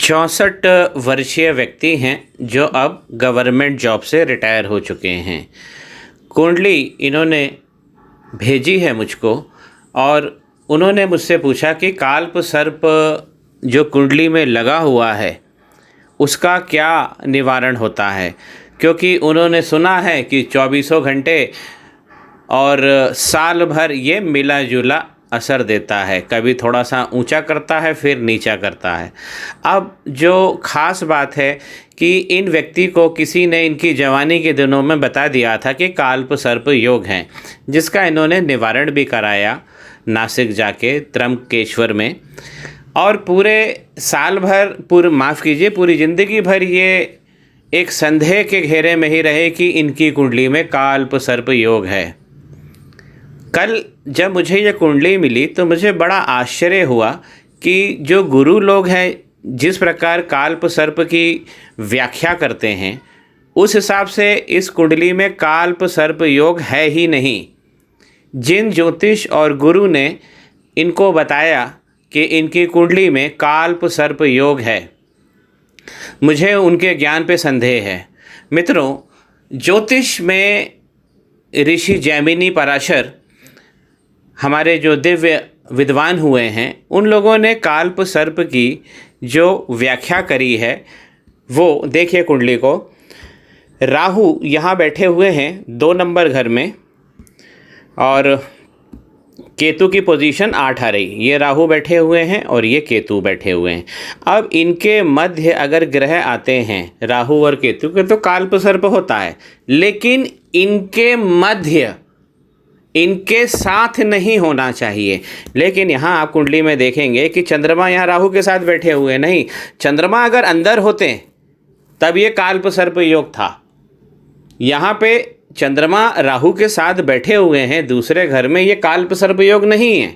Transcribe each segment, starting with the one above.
64 वर्षीय व्यक्ति हैं जो अब गवर्नमेंट जॉब से रिटायर हो चुके हैं। कुंडली इन्होंने भेजी है मुझको और उन्होंने मुझसे पूछा कि काल्प सर्प जो कुंडली में लगा हुआ है उसका क्या निवारण होता है, क्योंकि उन्होंने सुना है कि 24 घंटे और साल भर ये मिला जुला असर देता है, कभी थोड़ा सा ऊंचा करता है फिर नीचा करता है। अब जो ख़ास बात है कि इन व्यक्ति को किसी ने इनकी जवानी के दिनों में बता दिया था कि काल्प सर्प योग हैं, जिसका इन्होंने निवारण भी कराया नासिक जाके त्र्यंबकेश्वर में। और पूरे साल भर पूरी ज़िंदगी भर ये एक संदेह के घेरे में ही रहे कि इनकी कुंडली में काल्प सर्प योग है। कल जब मुझे ये कुंडली मिली तो मुझे बड़ा आश्चर्य हुआ कि जो गुरु लोग हैं जिस प्रकार काल्प सर्प की व्याख्या करते हैं उस हिसाब से इस कुंडली में काल्प सर्प योग है ही नहीं। जिन ज्योतिष और गुरु ने इनको बताया कि इनकी कुंडली में काल्प सर्प योग है, मुझे उनके ज्ञान पे संदेह है। मित्रों, ज्योतिष में ऋषि जैमिनी पराशर हमारे जो दिव्य विद्वान हुए हैं उन लोगों ने काल्प सर्प की जो व्याख्या करी है वो देखिए। कुंडली को राहु यहाँ बैठे हुए हैं 2 नंबर घर में और केतु की पोजीशन 8 आ रही। ये राहु बैठे हुए हैं और ये केतु बैठे हुए हैं। अब इनके मध्य अगर ग्रह आते हैं राहु और केतु के तो काल्प सर्प होता है, लेकिन इनके मध्य इनके साथ नहीं होना चाहिए। लेकिन यहाँ आप कुंडली में देखेंगे कि चंद्रमा यहाँ राहु के साथ बैठे हुए नहीं, चंद्रमा अगर अंदर होते तब ये काल्प सर्प योग था। यहाँ पे चंद्रमा राहु के साथ बैठे हुए हैं दूसरे घर में, ये काल्प सर्प योग नहीं है।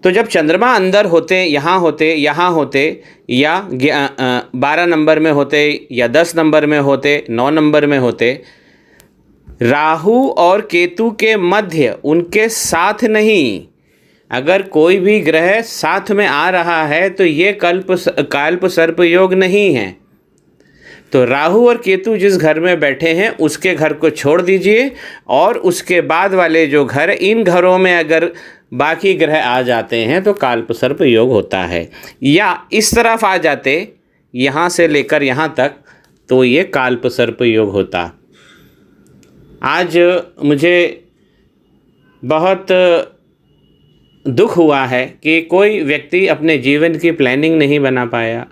तो जब चंद्रमा अंदर होते, यहाँ होते या 12 नंबर में होते या 10 नंबर में होते, 9 नंबर में होते, राहु और केतु के मध्य उनके साथ नहीं, अगर कोई भी ग्रह साथ में आ रहा है तो ये काल्प सर्प योग नहीं है। तो राहु और केतु जिस घर में बैठे हैं उसके घर को छोड़ दीजिए और उसके बाद वाले जो घर, इन घरों में अगर बाकी ग्रह आ जाते हैं तो काल्प सर्प योग होता है। या इस तरफ आ जाते यहाँ से लेकर यहाँ तक तो ये काल्प सर्प योग होता। आज मुझे बहुत दुख हुआ है कि कोई व्यक्ति अपने जीवन की प्लानिंग नहीं बना पाया।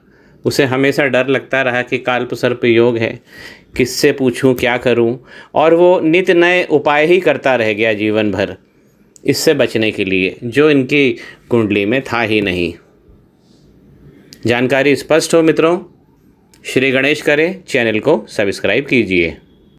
उसे हमेशा डर लगता रहा कि काल्प सर्प योग है, किससे पूछूं, क्या करूं, और वो नित नए उपाय ही करता रह गया जीवन भर इससे बचने के लिए, जो इनकी कुंडली में था ही नहीं। जानकारी स्पष्ट हो मित्रों? श्री गणेश करें, चैनल को सब्सक्राइब कीजिए।